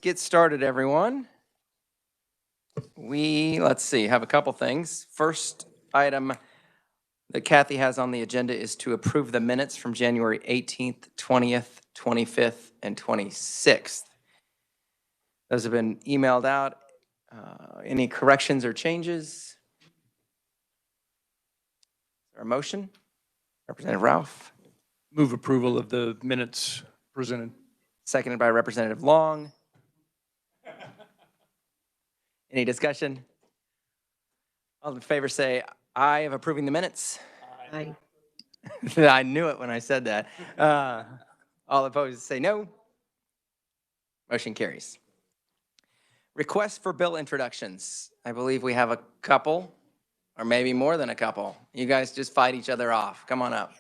Get started, everyone. Let's see, have a couple things. First item that Kathy has on the agenda is to approve the minutes from January 18th, 20th, 25th, and 26th. Those have been emailed out. Any corrections or changes? Is there a motion? Representative Ralph. Move approval of the minutes presented. Seconded by Representative Long. Any discussion? All in favor say aye of approving the minutes. Aye. I knew it when I said that. All opposed say no. Motion carries. Requests for bill introductions. I believe we have a couple, or maybe more than a couple. You guys just fight each other off. Come on up.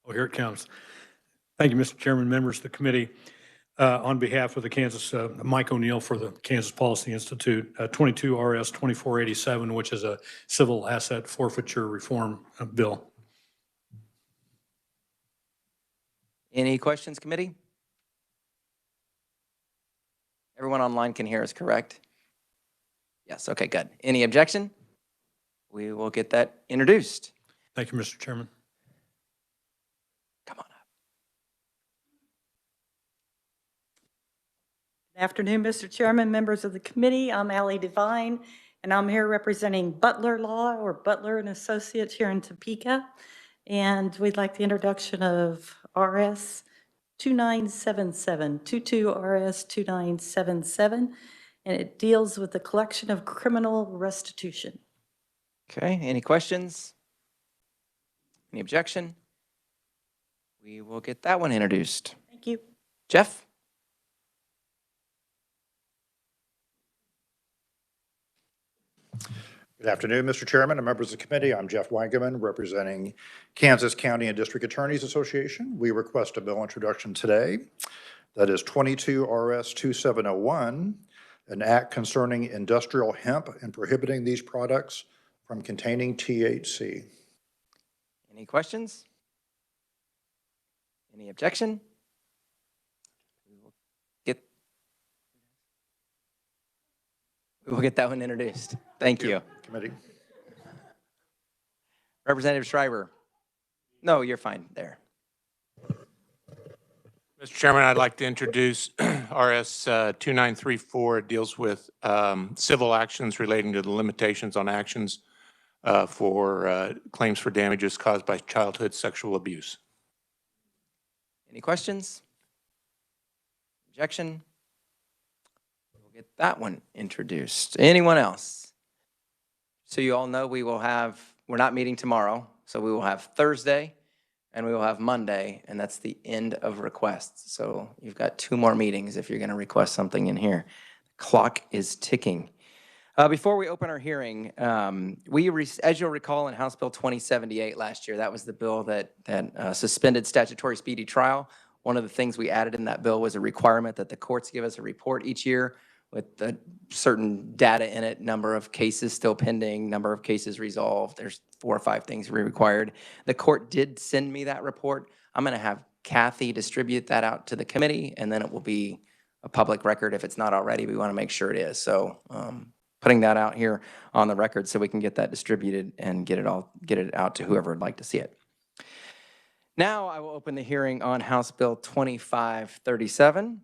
Oh, here it comes. Thank you, Mr. Chairman, members of the committee. On behalf of the Kansas, Mike O'Neill for the Kansas Policy Institute, 22 RS 2487, which is a civil asset forfeiture reform bill. Any questions, committee? Everyone online can hear us, correct? Yes, okay, good. Any objection? We will get that introduced. Thank you, Mr. Chairman. Come on up. Good afternoon, Mr. Chairman, members of the committee. I'm Allie Devine, and I'm here representing Butler Law, or Butler and Associates here in Topeka. And we'd like the introduction of RS 2977, 22 RS 2977, and it deals with the collection of criminal restitution. Okay, any questions? Any objection? We will get that one introduced. Thank you. Jeff? Good afternoon, Mr. Chairman and members of the committee. I'm Jeff Wangeman, representing Kansas County and District Attorneys Association. We request a bill introduction today. That is 22 RS 2701, an act concerning industrial hemp and prohibiting these products from containing THC. Any questions? Any objection? We will get that one introduced. Thank you. Committee. Representative Schreiber. No, you're fine there. Mr. Chairman, I'd like to introduce RS 2934. It deals with civil actions relating to the limitations on actions for claims for damages caused by childhood sexual abuse. Any questions? Objection? We'll get that one introduced. Anyone else? So you all know we're not meeting tomorrow, so we will have Thursday and we will have Monday, and that's the end of requests. So you've got 2 more meetings if you're going to request something in here. The clock is ticking. Before we open our hearing, as you'll recall in House Bill 2078 last year, that was the bill that suspended statutory speedy trial. One of the things we added in that bill was a requirement that the courts give us a report each year with certain data in it, number of cases still pending, number of cases resolved. There's 4 or 5 things we required. The court did send me that report. I'm going to have Kathy distribute that out to the committee, and then it will be a public record if it's not already. We want to make sure it is. So putting that out here on the record so we can get that distributed and get it out to whoever would like to see it. Now I will open the hearing on House Bill 2537.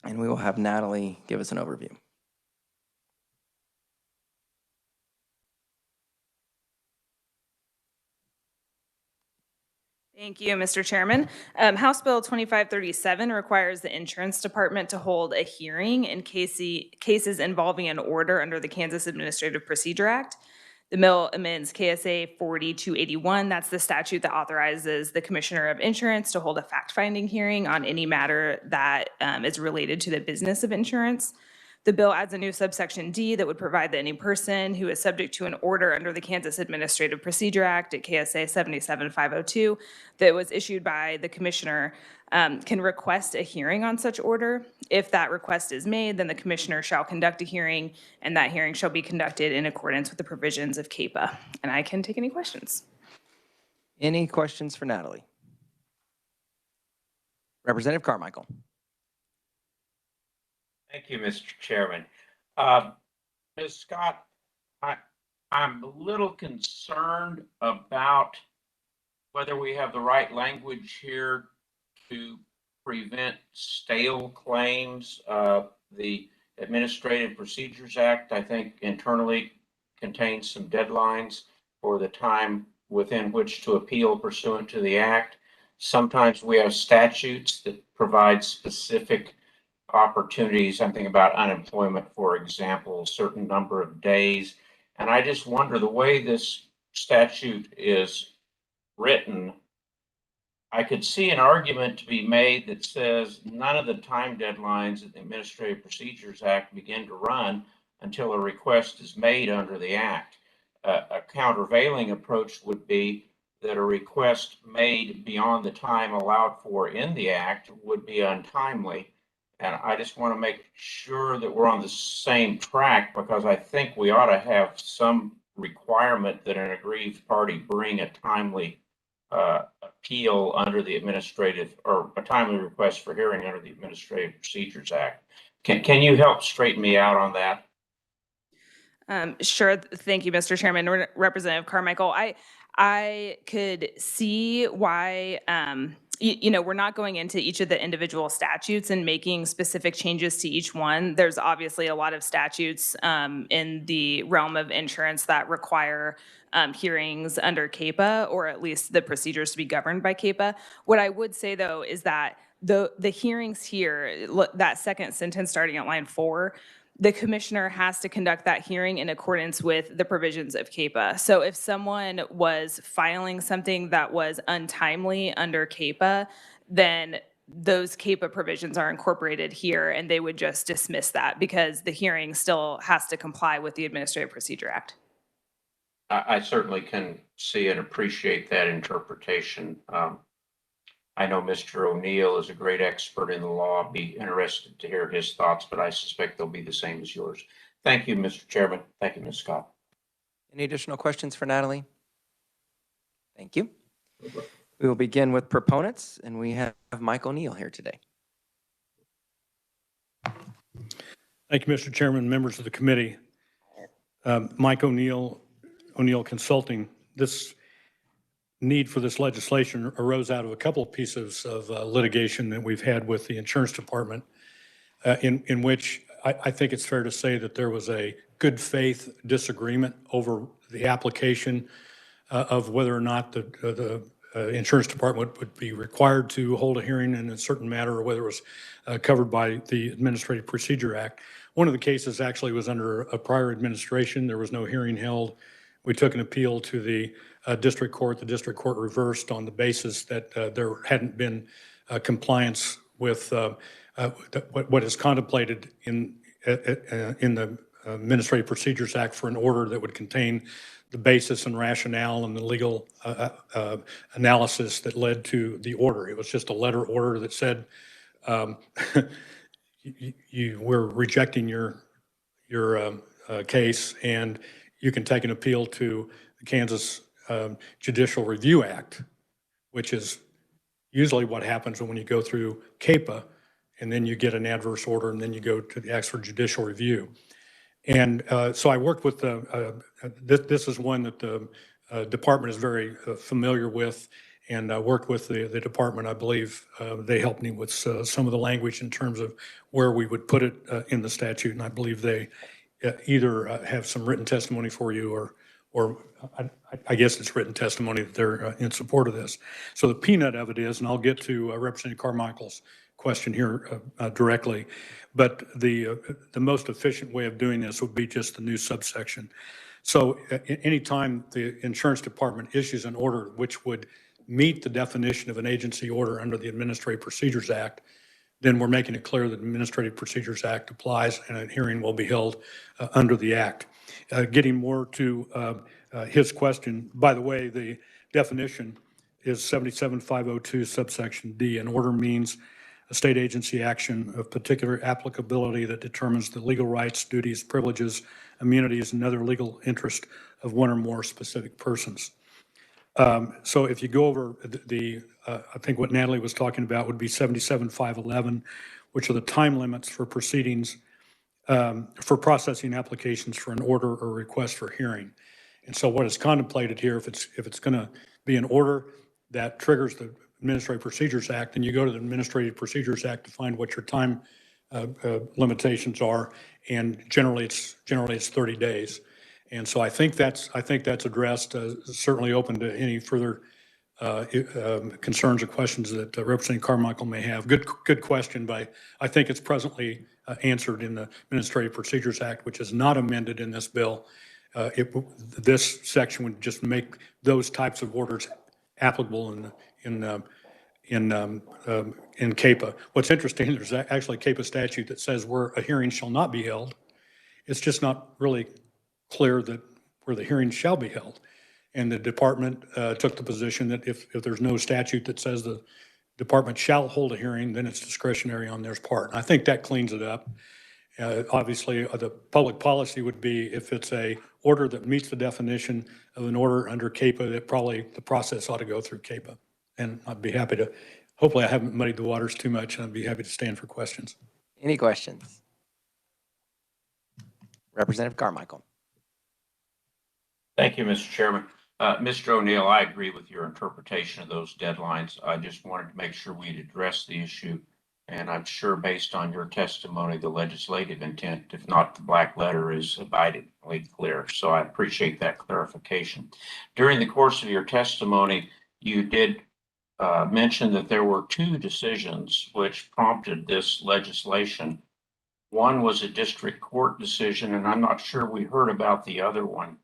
And we will have Natalie give us an overview. Thank you, Mr. Chairman. House Bill 2537 requires the Insurance Department to hold a hearing in cases involving an order under the Kansas Administrative Procedure Act. The bill amends KSA 4281. That's the statute that authorizes the Commissioner of Insurance to hold a fact-finding hearing on any matter that is related to the business of insurance. The bill adds a new subsection D that would provide that any person who is subject to an order under the Kansas Administrative Procedure Act at KSA 77502 that was issued by the Commissioner can request a hearing on such order. If that request is made, then the Commissioner shall conduct a hearing, and that hearing shall be conducted in accordance with the provisions of CAPA. And I can take any questions. Any questions for Natalie? Representative Carmichael. Thank you, Mr. Chairman. Ms. Scott, I'm a little concerned about whether we have the right language here to prevent stale claims. The Administrative Procedures Act, I think, internally contains some deadlines for the time within which to appeal pursuant to the act. Sometimes we have statutes that provide specific opportunities, something about unemployment, for example, a certain number of days. And I just wonder, the way this statute is written, I could see an argument to be made that says none of the time deadlines of the Administrative Procedures Act begin to run until a request is made under the act. A countervailing approach would be that a request made beyond the time allowed for in the act would be untimely. And I just want to make sure that we're on the same track, because I think we ought to have some requirement that an aggrieved party bring a timely appeal under the administrative, or a timely request for hearing under the Administrative Procedures Act. Can you help straighten me out on that? Sure. Thank you, Mr. Chairman. Representative Carmichael, I could see why, we're not going into each of the individual statutes and making specific changes to each one. There's obviously a lot of statutes in the realm of insurance that require hearings under CAPA, or at least the procedures to be governed by CAPA. What I would say, though, is that the hearings here, that second sentence starting at line 4, the commissioner has to conduct that hearing in accordance with the provisions of CAPA. So if someone was filing something that was untimely under CAPA, then those CAPA provisions are incorporated here, and they would just dismiss that because the hearing still has to comply with the Administrative Procedure Act. I certainly can see and appreciate that interpretation. I know Mr. O'Neill is a great expert in the law. I'd be interested to hear his thoughts, but I suspect they'll be the same as yours. Thank you, Mr. Chairman. Thank you, Ms. Scott. Any additional questions for Natalie? Thank you. We will begin with proponents, and we have Mike O'Neill here today. Thank you, Mr. Chairman, members of the committee. Mike O'Neill, O'Neill Consulting. This need for this legislation arose out of a couple of pieces of litigation that we've had with the insurance department, in which I think it's fair to say that there was a good faith disagreement over the application of whether or not the insurance department would be required to hold a hearing in a certain matter, or whether it was covered by the Administrative Procedure Act. One of the cases actually was under a prior administration. There was no hearing held. We took an appeal to the district court. The district court reversed on the basis that there hadn't been compliance with what is contemplated in the Administrative Procedures Act for an order that would contain the basis and rationale and the legal analysis that led to the order. It was just a letter order that said, we're rejecting your case, and you can take an appeal to the Kansas Judicial Review Act, which is usually what happens when you go through CAPA, and then you get an adverse order, and then you go to the Acts for Judicial Review. And so I worked with this is one that the department is very familiar with, and I worked with the department. I believe they helped me with some of the language in terms of where we would put it in the statute, and I believe they either have some written testimony for you, or I guess it's written testimony that they're in support of this. So the peanut of it is, and I'll get to Representative Carmichael's question here directly, but the most efficient way of doing this would be just the new subsection. So anytime the insurance department issues an order which would meet the definition of an agency order under the Administrative Procedures Act, then we're making it clear that the Administrative Procedures Act applies, and a hearing will be held under the act. Getting more to his question, by the way, the definition is 77502 subsection D. An order means a state agency action of particular applicability that determines the legal rights, duties, privileges, immunities, and other legal interest of one or more specific persons. So if you go over I think what Natalie was talking about would be 77-511, which are the time limits for proceedings, for processing applications for an order or request for hearing. And so what is contemplated here, if it's going to be an order that triggers the Administrative Procedures Act, then you go to the Administrative Procedures Act to find what your time limitations are, and generally it's 30 days. And so I think that's addressed, certainly open to any further concerns or questions that Representative Carmichael may have. Good question, but I think it's presently answered in the Administrative Procedures Act, which is not amended in this bill. This section would just make those types of orders applicable in CAPA. What's interesting, there's actually a CAPA statute that says where a hearing shall not be held. It's just not really clear that where the hearing shall be held. And the department took the position that if there's no statute that says the department shall hold a hearing, then it's discretionary on their part. And I think that cleans it up. Obviously, the public policy would be if it's a order that meets the definition of an order under CAPA, that probably the process ought to go through CAPA. And I'd be happy to, hopefully I haven't muddied the waters too much, and I'd be happy to stand for questions. Any questions? Representative Carmichael. Thank you, Mr. Chairman. Mr. O'Neill, I agree with your interpretation of those deadlines. I just wanted to make sure we'd address the issue. And I'm sure based on your testimony, the legislative intent, if not the black letter, is abidingly clear. So I appreciate that clarification. During the course of your testimony, you did mention that there were two decisions which prompted this legislation. One was a district court decision, and I'm not sure we heard about the other one.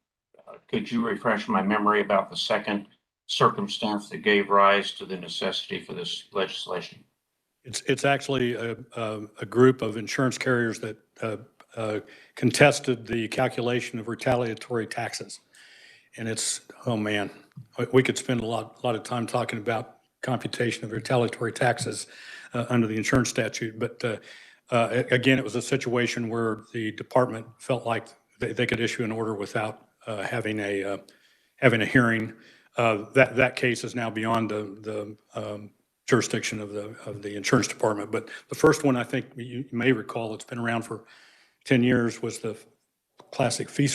Could you refresh my memory about the second circumstance that gave rise to the necessity for this legislation? It's actually a group of insurance carriers that contested the calculation of retaliatory taxes. And it's, oh man, we could spend a lot of time talking about computation of retaliatory taxes under the insurance statute. But again, it was a situation where the department felt like they could issue an order without having a hearing. That case is now beyond the jurisdiction of the insurance department. But the first one, I think you may recall, it's been around for 10 years, was the classic fee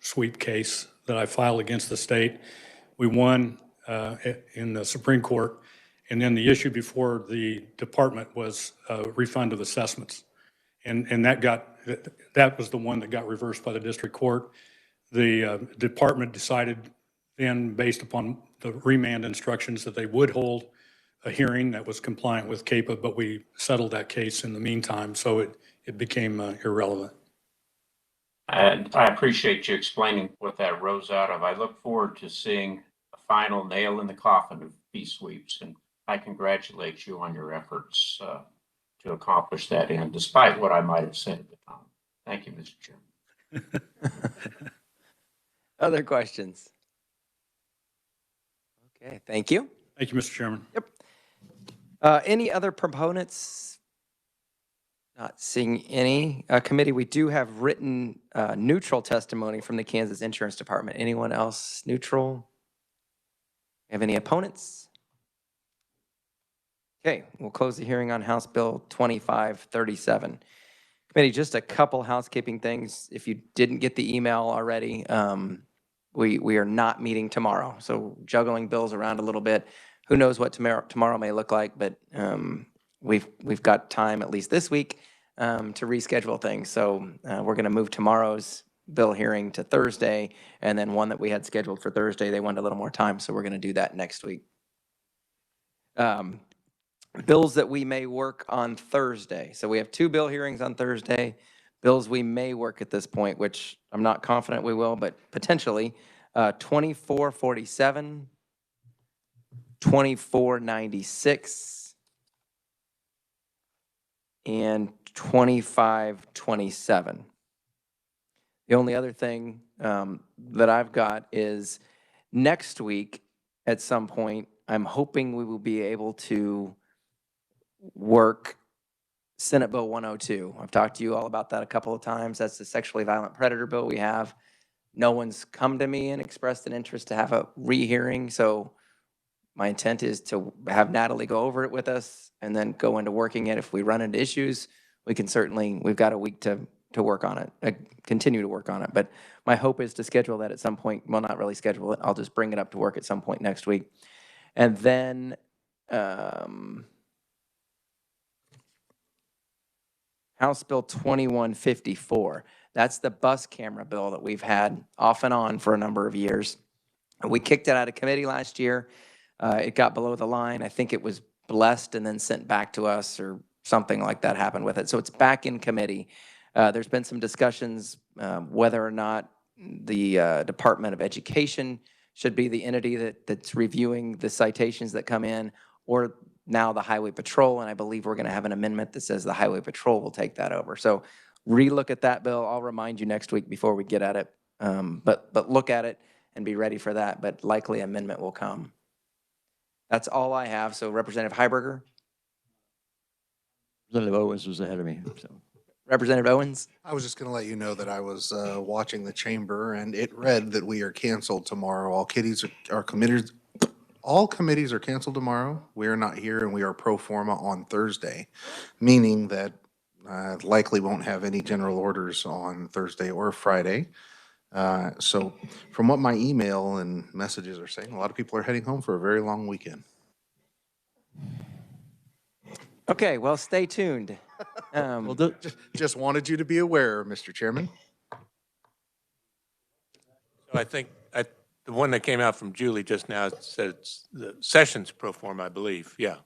sweep case that I filed against the state. We won in the Supreme Court, and then the issue before the department was refund of assessments. And that was the one that got reversed by the district court. The department decided then, based upon the remand instructions, that they would hold a hearing that was compliant with CAPA, but we settled that case in the meantime, so it became irrelevant. And I appreciate you explaining what that rose out of. I look forward to seeing a final nail in the coffin of fee sweeps, and I congratulate you on your efforts to accomplish that end, despite what I might have said at the time. Thank you, Mr. Chairman. Other questions? Okay, thank you. Thank you, Mr. Chairman. Yep. Any other proponents? Not seeing any. Committee, we do have written neutral testimony from the Kansas Insurance Department. Anyone else neutral? Have any opponents? Okay, we'll close the hearing on House Bill 2537. Committee, just a couple housekeeping things. If you didn't get the email already, we are not meeting tomorrow. So juggling bills around a little bit. Who knows what tomorrow may look like, but we've got time, at least this week, to reschedule things. So we're going to move tomorrow's bill hearing to Thursday, and then one that we had scheduled for Thursday, they wanted a little more time, so we're going to do that next week. Bills that we may work on Thursday. So we have two bill hearings on Thursday. Bills we may work at this point, which I'm not confident we will, but potentially 2447, 2496, and 2527. The only other thing that I've got is next week at some point, I'm hoping we will be able to work Senate Bill 102. I've talked to you all about that a couple of times. That's the sexually violent predator bill we have. No one's come to me and expressed an interest to have a rehearing, so my intent is to have Natalie go over it with us and then go into working it. If we run into issues, we can certainly, we've got a week to work on it, continue to work on it. But my hope is to schedule that at some point. Well, not really schedule it. I'll just bring it up to work at some point next week. And then, House Bill 2154. That's the bus camera bill that we've had off and on for a number of years. We kicked it out of committee last year. It got below the line. I think it was blessed and then sent back to us or something like that happened with it. So it's back in committee. There's been some discussions whether or not the Department of Education should be the entity that's reviewing the citations that come in, or now the Highway Patrol, and I believe we're going to have an amendment that says the Highway Patrol will take that over. So relook at that bill. I'll remind you next week before we get at it. But look at it and be ready for that, but likely amendment will come. That's all I have. So Representative Heiberger? Representative Owens was ahead of me, so. Representative Owens? I was just going to let you know that I was watching the chamber, and it read that we are canceled tomorrow. All committees are canceled tomorrow. We are not here, and we are pro forma on Thursday, meaning that likely won't have any general orders on Thursday or Friday. So from what my email and messages are saying, a lot of people are heading home for a very long weekend. Okay, well, stay tuned. Well, Just wanted you to be aware, Mr. Chairman. So I think the one that came out from Julie just now said it's the session's pro forma, I believe. Yeah.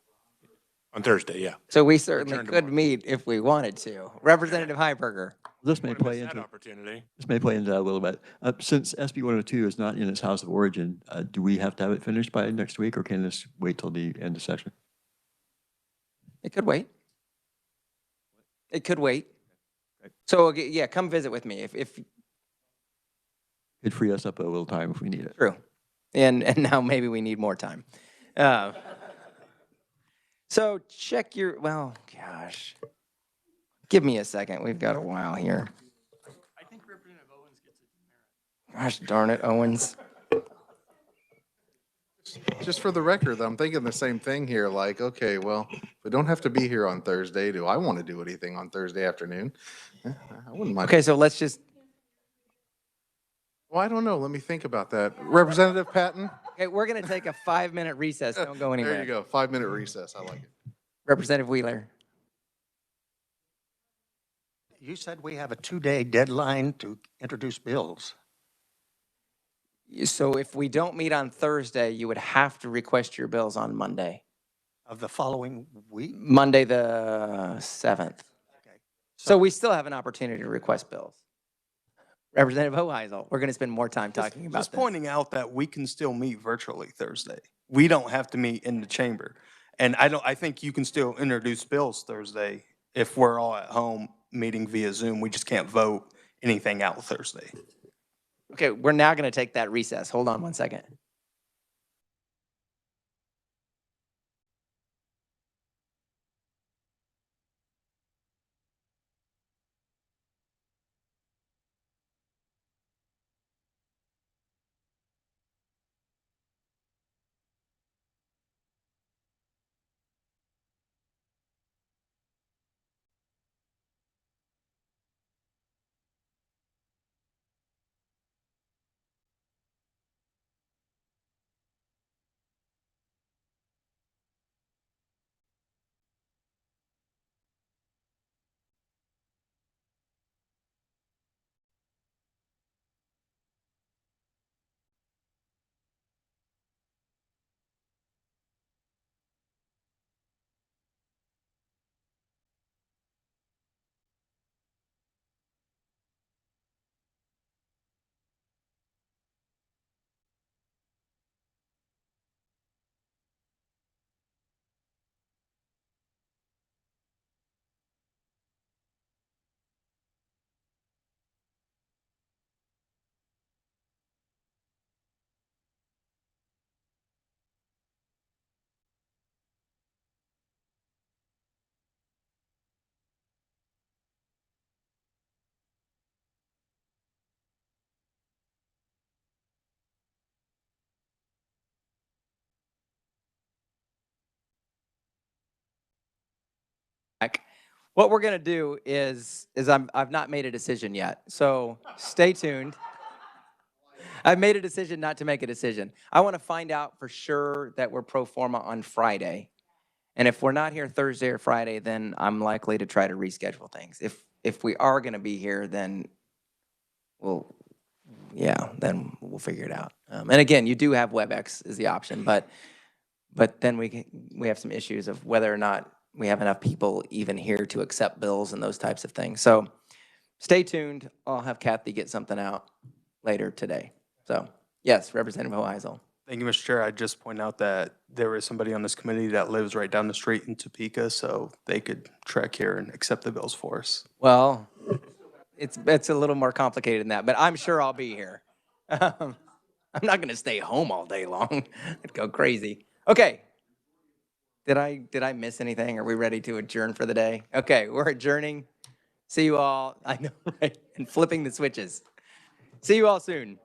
On Thursday, yeah. So we certainly Return could tomorrow. meet if we wanted to. Representative Heiberger? this may Wouldn't play miss that into, opportunity. this may play into that a little bit. Since SB 102 is not in its house of origin, do we have to have it finished by next week, or can this wait till the end of session? It could wait. It could wait. So, yeah, come visit with me if It'd free us up a little time if we need it. true. And now maybe we need more time. So check your, well, gosh. Give me a second. We've got a while here. I think Representative Owens gets it. Gosh darn it, Owens. Just for the record, I'm thinking the same thing here, like, okay, well, we don't have to be here on Thursday. Do I want to do anything on Thursday afternoon? I wouldn't mind. Okay, so let's just, Well, I don't know. Let me think about that. Representative Patton? okay, we're going to take a 5-minute recess. Don't go anywhere. There you go. 5-minute recess. I like it. Representative Wheeler. You said we have a 2-day deadline to introduce bills. So if we don't meet on Thursday, you would have to request your bills on Monday. Of the following week? Monday, the 7th. Okay. So we still have an opportunity to request bills. Representative Hoheisel, we're going to spend more time talking about Just this. pointing out that we can still meet virtually Thursday. We don't have to meet in the chamber. And I think you can still introduce bills Thursday if we're all at home meeting via Zoom. We just can't vote anything out Thursday. Okay, we're now going to take that recess. Hold on one second. What we're going to do is I've not made a decision yet, so stay tuned. I've made a decision not to make a decision. I want to find out for sure that we're pro forma on Friday. And if we're not here Thursday or Friday, then I'm likely to try to reschedule things. If we are going to be here, then then we'll figure it out. And again, you do have WebEx as the option, but then we have some issues of whether or not we have enough people even here to accept bills and those types of things. So stay tuned. I'll have Kathy get something out later today. So yes, Representative Hoheisel. Thank you, Mr. Chair. I'd just point out that there is somebody on this committee that lives right down the street in Topeka, so they could trek here and accept the bills for us. Well, it's a little more complicated than that, but I'm sure I'll be here. I'm not going to stay home all day long. I'd go crazy. Okay. Did I miss anything? Are we ready to adjourn for the day? Okay, we're adjourning. See you all. I know, right? And flipping the switches. See you all soon.